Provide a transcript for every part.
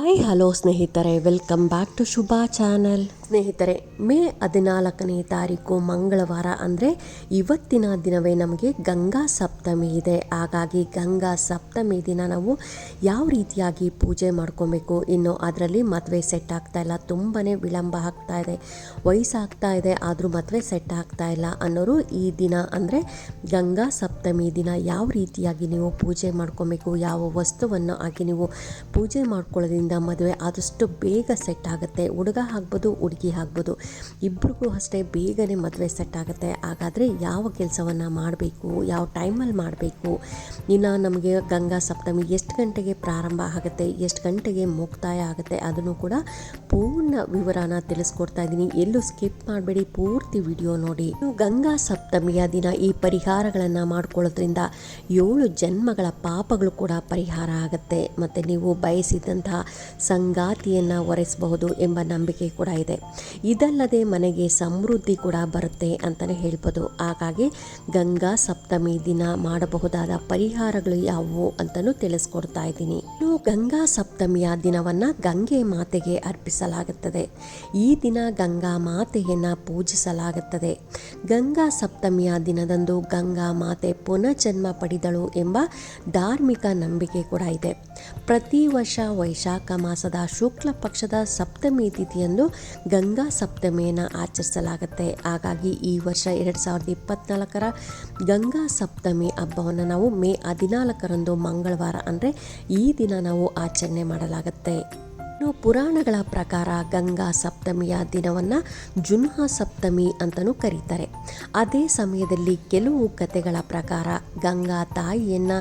Hi hello ಸ್ನೇಹಿತರೆ, welcome back to Shubha channel. ಸ್ನೇಹಿತರೆ, May 14ನೇ ತಾರೀಕು ಮಂಗಳವಾರ ಅಂದರೆ ಇವತ್ತಿನ ದಿನವೇ ನಮಗೆ ಗಂಗಾ ಸಪ್ತಮಿ ಇದೆ. ಹಾಗಾಗಿ ಗಂಗಾ ಸಪ್ತಮಿ ದಿನ ನಾವು ಯಾವ ರೀತಿಯಾಗಿ ಪೂಜೆ ಮಾಡ್ಕೊಬೇಕು, ಇನ್ನು ಅದರಲ್ಲಿ ಮದುವೆ ಸೆಟ್ ಆಗ್ತಾ ಇಲ್ಲ, ತುಂಬಾ ವಿಳಂಬ ಆಗ್ತಾ ಇದೆ, ವಯಸ್ಸಾಗ್ತಾ ಇದೆ ಆದರೂ ಮದುವೆ ಸೆಟ್ ಆಗ್ತಾ ಇಲ್ಲ ಅನ್ನೋರು ಈ ದಿನ ಅಂದರೆ ಗಂಗಾ ಸಪ್ತಮಿ ದಿನ ಯಾವ ರೀತಿಯಾಗಿ ನೀವು ಪೂಜೆ ಮಾಡ್ಕೊಬೇಕು, ಯಾವ ವಸ್ತುವನ್ನು ಹಾಕಿ ನೀವು ಪೂಜೆ ಮಾಡ್ಕೊಳ್ಳೋದ್ರಿಂದ ಮದುವೆ ಆದಷ್ಟು ಬೇಗ ಸೆಟ್ ಆಗುತ್ತೆ. ಹುಡುಗ ಆಗ್ಬೋದು, ಹುಡುಗಿ ಆಗ್ಬೋದು, ಇಬ್ರಿಗೂ ಅಷ್ಟೇ ಬೇಗನೆ ಮದುವೆ ಸೆಟ್ ಆಗುತ್ತೆ. ಹಾಗಾದರೆ ಯಾವ ಕೆಲಸವನ್ನು ಮಾಡಬೇಕು, ಯಾವ ಟೈಮಲ್ಲಿ ಮಾಡಬೇಕು, ಇನ್ನು ನಮಗೆ ಗಂಗಾ ಸಪ್ತಮಿ ಎಷ್ಟು ಗಂಟೆಗೆ ಪ್ರಾರಂಭ ಆಗುತ್ತೆ, ಎಷ್ಟು ಗಂಟೆಗೆ ಮುಕ್ತಾಯ ಆಗುತ್ತೆ, ಅದನ್ನು ಕೂಡ ಪೂರ್ಣ ವಿವರನ ತಿಳಿಸ್ಕೊಡ್ತಾ ಇದ್ದೀನಿ. ಎಲ್ಲೂ ಸ್ಕಿಪ್ ಮಾಡಬೇಡಿ, ಪೂರ್ತಿ ವಿಡಿಯೋ ನೋಡಿ. ಗಂಗಾ ಸಪ್ತಮಿಯ ದಿನ ಈ ಪರಿಹಾರಗಳನ್ನು ಮಾಡ್ಕೊಳ್ಳೋದ್ರಿಂದ 7 ಜನ್ಮಗಳ ಪಾಪಗಳು ಕೂಡ ಪರಿಹಾರ ಆಗುತ್ತೆ ಮತ್ತು ನೀವು ಬಯಸಿದಂತಹ ಸಂಗಾತಿಯನ್ನು ಒರೆಸಬಹುದು ಎಂಬ ನಂಬಿಕೆ ಕೂಡ ಇದೆ. ಇದಲ್ಲದೆ ಮನೆಗೆ ಸಮೃದ್ಧಿ ಕೂಡ ಬರುತ್ತೆ ಅಂತಲೇ ಹೇಳ್ಬೋದು. ಹಾಗಾಗಿ ಗಂಗಾ ಸಪ್ತಮಿ ದಿನ ಮಾಡಬಹುದಾದ ಪರಿಹಾರಗಳು ಯಾವುವು ಅಂತಲೂ ತಿಳಿಸ್ಕೊಡ್ತಾ ಇದ್ದೀನಿ. ಇನ್ನು ಗಂಗಾ ಸಪ್ತಮಿಯ ದಿನವನ್ನು ಗಂಗೆ ಮಾತೆಗೆ ಅರ್ಪಿಸಲಾಗುತ್ತದೆ. ಈ ದಿನ ಗಂಗಾ ಮಾತೆಯನ್ನು ಪೂಜಿಸಲಾಗುತ್ತದೆ. ಗಂಗಾ ಸಪ್ತಮಿಯ ದಿನದಂದು ಗಂಗಾ ಮಾತೆ ಪುನರ್ಜನ್ಮ ಪಡೆದಳು ಎಂಬ ಧಾರ್ಮಿಕ ನಂಬಿಕೆ ಕೂಡ ಇದೆ. ಪ್ರತಿ ವರ್ಷ ವೈಶಾಖ ಮಾಸದ ಶುಕ್ಲ ಪಕ್ಷದ ಸಪ್ತಮಿ ತಿಥಿಯಂದು ಗಂಗಾ ಸಪ್ತಮಿಯನ್ನು ಆಚರಿಸಲಾಗುತ್ತೆ. ಹಾಗಾಗಿ ಈ ವರ್ಷ 2024ರ ಗಂಗಾ ಸಪ್ತಮಿ ಹಬ್ಬವನ್ನು ನಾವು ಮೇ 14ರಂದು ಮಂಗಳವಾರ ಅಂದರೆ ಈ ದಿನ ನಾವು ಆಚರಣೆ ಮಾಡಲಾಗುತ್ತೆ. ಇನ್ನು ಪುರಾಣಗಳ ಪ್ರಕಾರ ಗಂಗಾ ಸಪ್ತಮಿಯ ದಿನವನ್ನು ಜುನ್ಹಾ ಸಪ್ತಮಿ ಅಂತಲೂ ಕರೀತಾರೆ. ಅದೇ ಸಮಯದಲ್ಲಿ ಕೆಲವು ಕಥೆಗಳ ಪ್ರಕಾರ ಗಂಗಾ ತಾಯಿಯನ್ನು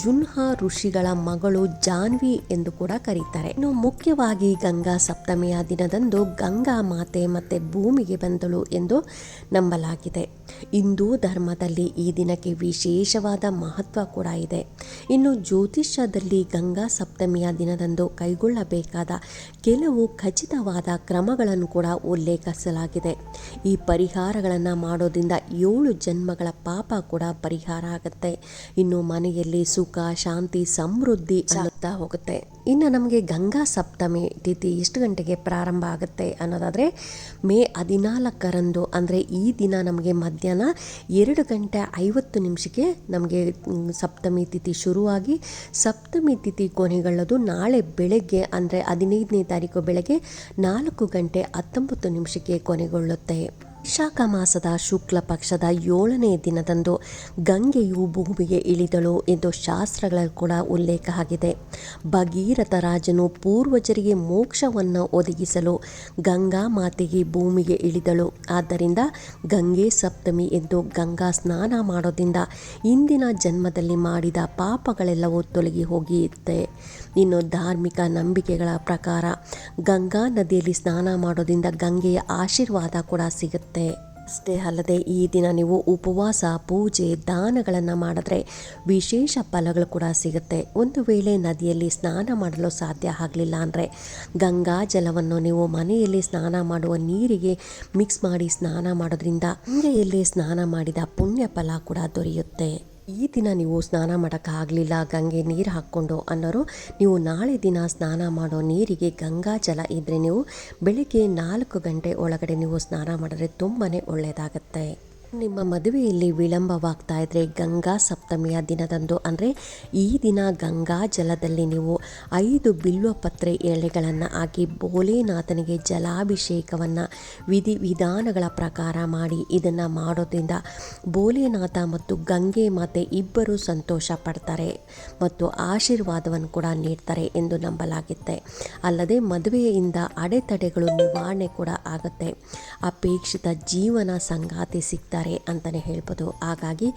ಜುನ್ಹಾ ಋಷಿಗಳ ಮಗಳು ಜಾನ್ವಿ ಎಂದು ಕೂಡ ಕರೀತಾರೆ. ಇನ್ನು ಮುಖ್ಯವಾಗಿ ಗಂಗಾ ಸಪ್ತಮಿಯ ದಿನದಂದು ಗಂಗಾ ಮಾತೆ ಮತ್ತೆ ಭೂಮಿಗೆ ಬಂದಳು ಎಂದು ನಂಬಲಾಗಿದೆ. ಹಿಂದೂ ಧರ್ಮದಲ್ಲಿ ಈ ದಿನಕ್ಕೆ ವಿಶೇಷವಾದ ಮಹತ್ವ ಕೂಡ ಇದೆ. ಇನ್ನು ಜ್ಯೋತಿಷ್ಯದಲ್ಲಿ ಗಂಗಾ ಸಪ್ತಮಿಯ ದಿನದಂದು ಕೈಗೊಳ್ಳಬೇಕಾದ ಕೆಲವು ಖಚಿತವಾದ ಕ್ರಮಗಳನ್ನು ಕೂಡ ಉಲ್ಲೇಖಿಸಲಾಗಿದೆ. ಈ ಪರಿಹಾರಗಳನ್ನು ಮಾಡೋದ್ರಿಂದ 7 ಜನ್ಮಗಳ ಪಾಪ ಕೂಡ ಪರಿಹಾರ ಆಗುತ್ತೆ. ಇನ್ನು ಮನೆಯಲ್ಲಿ ಸುಖ, ಶಾಂತಿ, ಸಮೃದ್ಧಿ ಆಗ್ತಾ ಹೋಗುತ್ತೆ. ಇನ್ನು ನಮಗೆ ಗಂಗಾ ಸಪ್ತಮಿ ತಿಥಿ ಎಷ್ಟು ಗಂಟೆಗೆ ಪ್ರಾರಂಭ ಆಗುತ್ತೆ ಅನ್ನೋದಾದರೆ ಮೇ 14ರಂದು ಅಂದರೆ ಈ ದಿನ ನಮಗೆ ಮಧ್ಯಾಹ್ನ 2:50 ನಮಗೆ ಸಪ್ತಮಿ ತಿಥಿ ಶುರುವಾಗಿ ಸಪ್ತಮಿ ತಿಥಿ ಕೊನೆಗೊಳ್ಳೋದು ನಾಳೆ ಬೆಳಗ್ಗೆ ಅಂದರೆ 15ನೇ ತಾರೀಕು ಬೆಳಗ್ಗೆ 4:19 ಕೊನೆಗೊಳ್ಳುತ್ತೆ. ವೈಶಾಖ ಮಾಸದ ಶುಕ್ಲ ಪಕ್ಷದ 7ನೇ ದಿನದಂದು ಗಂಗೆಯು ಭೂಮಿಗೆ ಇಳಿದಳು ಎಂದು ಶಾಸ್ತ್ರಗಳಲ್ಲಿ ಕೂಡ ಉಲ್ಲೇಖ ಆಗಿದೆ. ಭಗೀರಥ ರಾಜನು ಪೂರ್ವಜರಿಗೆ ಮೋಕ್ಷವನ್ನು ಒದಗಿಸಲು ಗಂಗಾ ಮಾತೆಗೆ ಭೂಮಿಗೆ ಇಳಿದಳು. ಆದ್ದರಿಂದ ಗಂಗೆ ಸಪ್ತಮಿ ಎಂದು ಗಂಗಾ ಸ್ನಾನ ಮಾಡೋದ್ರಿಂದ ಇಂದಿನ ಜನ್ಮದಲ್ಲಿ ಮಾಡಿದ ಪಾಪಗಳೆಲ್ಲವೂ ತೊಲಗಿ ಹೋಗಿರುತ್ತೆ. ಇನ್ನು ಧಾರ್ಮಿಕ ನಂಬಿಕೆಗಳ ಪ್ರಕಾರ ಗಂಗಾ ನದಿಯಲ್ಲಿ ಸ್ನಾನ ಮಾಡೋದ್ರಿಂದ ಗಂಗೆಯ ಆಶೀರ್ವಾದ ಕೂಡ ಸಿಗುತ್ತೆ. ಅಷ್ಟೇ ಅಲ್ಲದೆ ಈ ದಿನ ನೀವು ಉಪವಾಸ, ಪೂಜೆ, ದಾನಗಳನ್ನು ಮಾಡಿದ್ರೆ ವಿಶೇಷ ಫಲಗಳು ಕೂಡ ಸಿಗುತ್ತೆ. ಒಂದು ವೇಳೆ ನದಿಯಲ್ಲಿ ಸ್ನಾನ ಮಾಡಲು ಸಾಧ್ಯ ಆಗಲಿಲ್ಲ ಅಂದರೆ ಗಂಗಾ ಜಲವನ್ನು ನೀವು ಮನೆಯಲ್ಲಿ ಸ್ನಾನ ಮಾಡುವ ನೀರಿಗೆ ಮಿಕ್ಸ್ ಮಾಡಿ ಸ್ನಾನ ಮಾಡೋದ್ರಿಂದ ಗಂಗೆಯಲ್ಲಿ ಸ್ನಾನ ಮಾಡಿದ ಪುಣ್ಯ ಫಲ ಕೂಡ ದೊರೆಯುತ್ತೆ. ಈ ದಿನ ನೀವು ಸ್ನಾನ ಮಾಡೋಕ್ಕಾಗಲಿಲ್ಲ ಗಂಗೆ ನೀರು ಹಾಕ್ಕೊಂಡು ಅನ್ನೋರು ನೀವು ನಾಳೆ ದಿನ ಸ್ನಾನ ಮಾಡೋ ನೀರಿಗೆ ಗಂಗಾ ಜಲ ಇದ್ದರೆ ನೀವು ಬೆಳಗ್ಗೆ 4 ಗಂಟೆ ಒಳಗಡೆ ನೀವು ಸ್ನಾನ ಮಾಡಿದ್ರೆ ತುಂಬಾ ಒಳ್ಳೆಯದಾಗತ್ತೆ. ನಿಮ್ಮ ಮದುವೆಯಲ್ಲಿ ವಿಳಂಬವಾಗ್ತಾ ಇದ್ದರೆ ಗಂಗಾ ಸಪ್ತಮಿಯ ದಿನದಂದು ಅಂದರೆ ಈ ದಿನ ಗಂಗಾ ಜಲದಲ್ಲಿ ನೀವು 5 ಬಿಲ್ವಪತ್ರೆ ಎಲೆಗಳನ್ನು ಹಾಕಿ ಭೋಲೆನಾಥನಿಗೆ ಜಲಾಭಿಷೇಕವನ್ನು ವಿಧಾನಗಳ ಪ್ರಕಾರ ಮಾಡಿ ಇದನ್ನು ಮಾಡೋದ್ರಿಂದ ಭೋಲೆನಾಥ ಮತ್ತು ಗಂಗೆ ಮಾತೆ ಇಬ್ಬರು ಸಂತೋಷ ಪಡ್ತಾರೆ ಮತ್ತು ಆಶೀರ್ವಾದವನ್ನು ಕೂಡ ನೀಡ್ತಾರೆ ಎಂದು ನಂಬಲಾಗುತ್ತೆ. ಅಲ್ಲದೆ ಮದುವೆಯಿಂದ ಅಡೆತಡೆಗಳು ನಿವಾರಣೆ ಕೂಡ ಆಗುತ್ತೆ. ಅಪೇಕ್ಷಿತ ಜೀವನ ಸಂಗಾತಿ ಸಿಗ್ತಾರೆ ಅಂತಲೇ ಹೇಳ್ಬೋದು. ಹಾಗಾಗಿ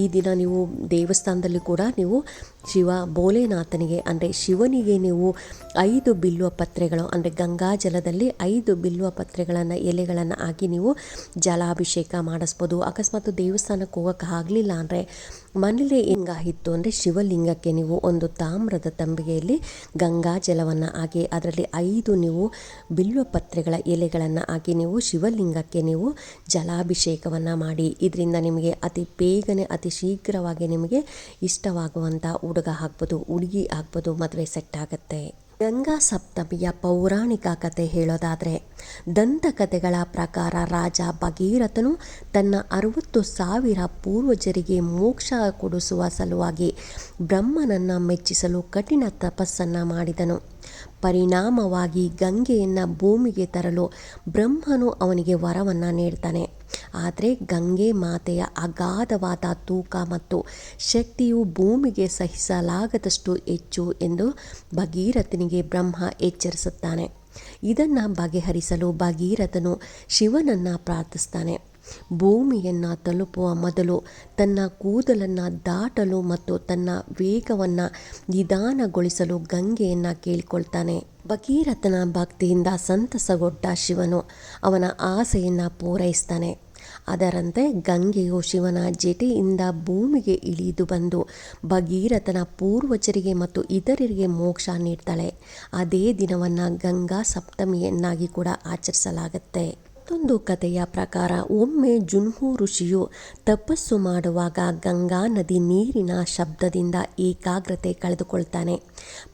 ಈ ದಿನ ನೀವು ದೇವಸ್ಥಾನದಲ್ಲಿ ಕೂಡ ನೀವು ಭೋಲೆನಾಥನಿಗೆ ಅಂದರೆ ಶಿವನಿಗೆ ನೀವು 5 ಬಿಲ್ವ ಪತ್ರೆಗಳು ಅಂದರೆ ಗಂಗಾ ಜಲದಲ್ಲಿ 5 ಬಿಲ್ವ ಪತ್ರೆಗಳನ್ನು ಎಲೆಗಳನ್ನು ಹಾಕಿ ನೀವು ಜಲಾಭಿಷೇಕ ಮಾಡಿಸ್ಬೋದು. ಅಕಸ್ಮಾತ್ ದೇವಸ್ಥಾನಕ್ಕೆ ಹೋಗೋಕೆ ಆಗಲಿಲ್ಲ ಅಂದರೆ ಮನೇಲಿ ಇತ್ತು ಅಂದರೆ ಶಿವಲಿಂಗಕ್ಕೆ ನೀವು ಒಂದು ತಾಮ್ರದ ತಂಬಿಗೆಯಲ್ಲಿ ಗಂಗಾ ಜಲವನ್ನು ಹಾಕಿ ಅದರಲ್ಲಿ 5 ನೀವು ಬಿಲ್ವ ಪತ್ರೆಗಳ ಎಲೆಗಳನ್ನು ಹಾಕಿ ನೀವು ಶಿವಲಿಂಗಕ್ಕೆ ನೀವು ಜಲಾಭಿಷೇಕವನ್ನು ಮಾಡಿ ಇದರಿಂದ ನಿಮಗೆ ಅತಿ ಬೇಗನೆ ಅತಿ ಶೀಘ್ರವಾಗಿ ನಿಮಗೆ ಇಷ್ಟವಾಗುವಂಥ ಹುಡುಗ ಆಗ್ಬೋದು ಹುಡುಗಿ ಆಗ್ಬೋದು ಮದುವೆ ಸೆಟ್ ಆಗುತ್ತೆ. ಗಂಗಾ ಸಪ್ತಮಿಯ ಪೌರಾಣಿಕ ಕಥೆ ಹೇಳೋದಾದರೆ, ದಂತಕಥೆಗಳ ಪ್ರಕಾರ ರಾಜ ಭಗೀರಥನು ತನ್ನ 60,000 ಪೂರ್ವಜರಿಗೆ ಮೋಕ್ಷ ಕೊಡಿಸುವ ಸಲುವಾಗಿ ಬ್ರಹ್ಮನನ್ನು ಮೆಚ್ಚಿಸಲು ಕಠಿಣ ತಪಸ್ಸನ್ನು ಮಾಡಿದನು. ಪರಿಣಾಮವಾಗಿ ಗಂಗೆಯನ್ನು ಭೂಮಿಗೆ ತರಲು ಬ್ರಹ್ಮನು ಅವನಿಗೆ ವರವನ್ನು ನೀಡ್ತಾನೆ. ಆದರೆ ಗಂಗೆ ಮಾತೆಯ ಅಗಾಧವಾದ ತೂಕ ಮತ್ತು ಶಕ್ತಿಯು ಭೂಮಿಗೆ ಸಹಿಸಲಾಗದಷ್ಟು ಹೆಚ್ಚು ಎಂದು ಭಗೀರಥನಿಗೆ ಬ್ರಹ್ಮ ಎಚ್ಚರಿಸುತ್ತಾನೆ. ಇದನ್ನು ಬಗೆಹರಿಸಲು ಭಗೀರಥನು ಶಿವನನ್ನು ಪ್ರಾರ್ಥಿಸ್ತಾನೆ. ಭೂಮಿಯನ್ನು ತಲುಪುವ ಮೊದಲು ತನ್ನ ಕೂದಲನ್ನು ದಾಟಲು ಮತ್ತು ತನ್ನ ವೇಗವನ್ನು ನಿಧಾನಗೊಳಿಸಲು ಗಂಗೆಯನ್ನು ಕೇಳಿಕೊಳ್ತಾನೆ. ಭಗೀರಥನ ಭಕ್ತಿಯಿಂದ ಸಂತಸಗೊಂಡ ಶಿವನು ಅವನ ಆಸೆಯನ್ನು ಪೂರೈಸ್ತಾನೆ. ಅದರಂತೆ ಗಂಗೆಯು ಶಿವನ ಜಟೆಯಿಂದ ಭೂಮಿಗೆ ಇಳಿದು ಬಂದು ಭಗೀರಥನ ಪೂರ್ವಜರಿಗೆ ಮತ್ತು ಇತರರಿಗೆ ಮೋಕ್ಷ ನೀಡ್ತಾಳೆ. ಅದೇ ದಿನವನ್ನು ಗಂಗಾ ಸಪ್ತಮಿಯನ್ನಾಗಿ ಕೂಡ ಆಚರಿಸಲಾಗುತ್ತೆ. ಮತ್ತೊಂದು ಕಥೆಯ ಪ್ರಕಾರ ಒಮ್ಮೆ ಜುನ್ಹು ಋಷಿಯು ತಪಸ್ಸು ಮಾಡುವಾಗ ಗಂಗಾ ನದಿ ನೀರಿನ ಶಬ್ದದಿಂದ ಏಕಾಗ್ರತೆ ಕಳೆದುಕೊಳ್ತಾನೆ.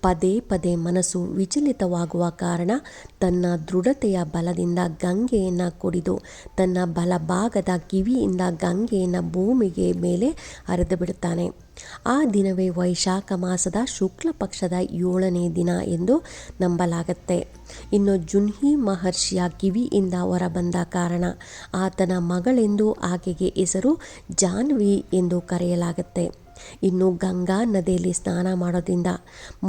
ಪದೇ ಪದೇ ಮನಸ್ಸು ವಿಚಲಿತವಾಗುವ ಕಾರಣ ತನ್ನ ದೃಢತೆಯ ಬಲದಿಂದ ಗಂಗೆಯನ್ನು ಕುಡಿದು ತನ್ನ ಬಲಭಾಗದ ಕಿವಿಯಿಂದ ಗಂಗೆಯನ್ನು ಭೂಮಿಗೆ ಮೇಲೆ ಹರಿದು ಬಿಡುತ್ತಾನೆ. ಆ ದಿನವೇ ವೈಶಾಖ ಮಾಸದ ಶುಕ್ಲ ಪಕ್ಷದ 7ನೇ ದಿನ ಎಂದು ನಂಬಲಾಗುತ್ತೆ. ಇನ್ನು ಜುನ್ಹಿ ಮಹರ್ಷಿಯ ಕಿವಿಯಿಂದ ಹೊರಬಂದ ಕಾರಣ ಆತನ ಮಗಳೆಂದು ಆಕೆಗೆ ಹೆಸರು ಜಾನ್ವಿ ಎಂದು ಕರೆಯಲಾಗುತ್ತೆ. ಇನ್ನು ಗಂಗಾ ನದಿಯಲ್ಲಿ ಸ್ನಾನ ಮಾಡೋದ್ರಿಂದ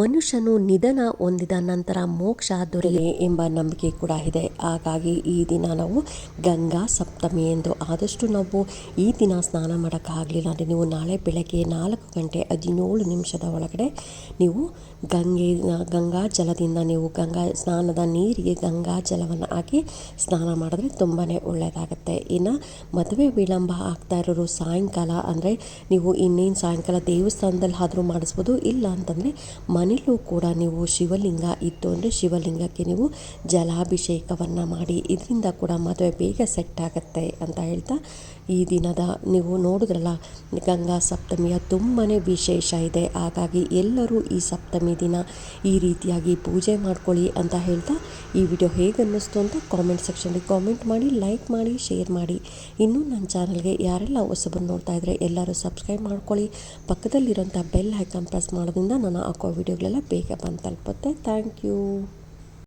ಮನುಷ್ಯನು ನಿಧನ ಹೊಂದಿದ ನಂತರ ಮೋಕ್ಷ ದೊರೆಯೇ ಎಂಬ ನಂಬಿಕೆ ಕೂಡ ಇದೆ. ಹಾಗಾಗಿ ಈ ದಿನ ನಾವು ಗಂಗಾ ಸಪ್ತಮಿ ಎಂದು ಆದಷ್ಟು ನಾವು ಈ ದಿನ ಸ್ನಾನ ಮಾಡೋಕ್ಕಾಗಲಿಲ್ಲ ಅಂದರೆ ನೀವು ನಾಳೆ ಬೆಳಗ್ಗೆ 4:17 ಒಳಗಡೆ ನೀವು ಗಂಗಾ ಜಲದಿಂದ ನೀವು ಸ್ನಾನದ ನೀರಿಗೆ ಗಂಗಾ ಜಲವನ್ನು ಹಾಕಿ ಸ್ನಾನ ಮಾಡಿದ್ರೆ ತುಂಬಾ ಒಳ್ಳೆಯದಾಗುತ್ತೆ. ಇನ್ನು ಮದುವೆ ವಿಳಂಬ ಆಗ್ತಾ ಇರೋರು ಸಾಯಂಕಾಲ ಅಂದರೆ ನೀವು ಇನ್ನೇನು ಸಾಯಂಕಾಲ ದೇವಸ್ಥಾನದಲ್ಲಿ ಆದರೂ ಮಾಡಿಸ್ಬೋದು. ಇಲ್ಲ ಅಂತಂದರೆ ಮನೇಲೂ ಕೂಡ ನೀವು ಶಿವಲಿಂಗ ಇತ್ತು ಅಂದರೆ ಶಿವಲಿಂಗಕ್ಕೆ ನೀವು ಜಲಾಭಿಷೇಕವನ್ನು ಮಾಡಿ, ಇದರಿಂದ ಕೂಡ ಮದುವೆ ಬೇಗ ಸೆಟ್ ಆಗುತ್ತೆ ಅಂತ ಹೇಳ್ತಾ ಈ ದಿನದ ನೀವು ನೋಡಿದ್ರಲ್ಲ ಗಂಗಾ ಸಪ್ತಮಿಯ ತುಂಬಾ ವಿಶೇಷ ಇದೆ. ಹಾಗಾಗಿ ಎಲ್ಲರೂ ಈ ಸಪ್ತಮಿ ದಿನ ಈ ರೀತಿಯಾಗಿ ಪೂಜೆ ಮಾಡ್ಕೊಳ್ಳಿ ಅಂತ ಹೇಳ್ತಾ ಈ ವಿಡಿಯೋ ಹೇಗೆ ಅನ್ನಿಸ್ತು ಅಂತ ಕಾಮೆಂಟ್ ಸೆಕ್ಷನಲ್ಲಿ ಕಾಮೆಂಟ್ ಮಾಡಿ, ಲೈಕ್ ಮಾಡಿ, ಶೇರ್ ಮಾಡಿ. ಇನ್ನೂ ನನ್ನ ಚಾನಲ್ಗೆ ಯಾರೆಲ್ಲ ಹೊಸಬರು ನೋಡ್ತಾ ಇದ್ದರೆ ಎಲ್ಲರೂ ಸಬ್ಸ್ಕ್ರೈಬ್ ಮಾಡ್ಕೊಳ್ಳಿ. ಪಕ್ಕದಲ್ಲಿರೋಂಥ ಬೆಲ್ ಐಕಾನ್ ಪ್ರೆಸ್ ಮಾಡೋದ್ರಿಂದ ನಾನು ಹಾಕೋ ವಿಡಿಯೋಗಳೆಲ್ಲ ಬೇಗ ಬಂದು ತಲುಪುತ್ತೆ. Thank you.